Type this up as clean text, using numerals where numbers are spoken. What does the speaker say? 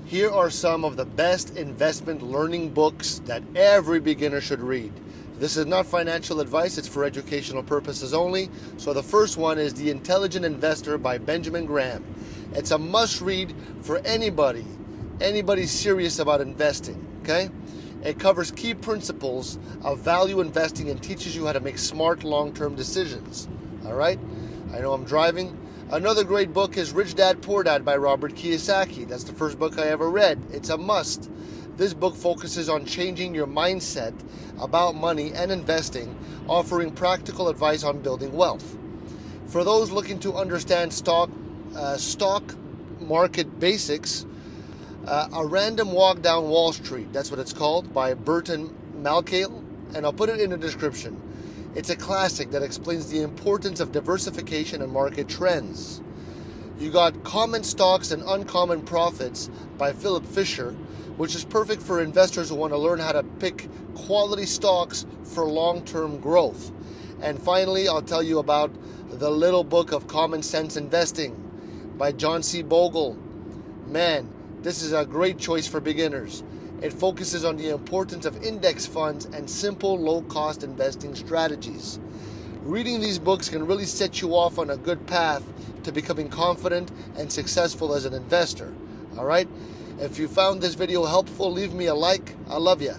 Here are some of the best investment learning books that every beginner should read. This is not financial advice, it's for educational purposes only. So the first one is The Intelligent Investor by Benjamin Graham. It's a must read for anybody serious about investing, okay? It covers key principles of value investing and teaches you how to make smart long-term decisions, all right? I know I'm driving. Another great book is Rich Dad, Poor Dad by Robert Kiyosaki. That's the first book I ever read. It's a must. This book focuses on changing your mindset about money and investing, offering practical advice on building wealth. For those looking to understand stock market basics, A Random Walk Down Wall Street, that's what it's called, by Burton Malkiel, and I'll put it in the description. It's a classic that explains the importance of diversification and market trends. You got Common Stocks and Uncommon Profits by Philip Fisher, which is perfect for investors who want to learn how to pick quality stocks for long-term growth. And finally, I'll tell you about The Little Book of Common Sense Investing by John C. Bogle. Man, this is a great choice for beginners. It focuses on the importance of index funds and simple, low-cost investing strategies. Reading these books can really set you off on a good path to becoming confident and successful as an investor. All right? If you found this video helpful, leave me a like. I love you.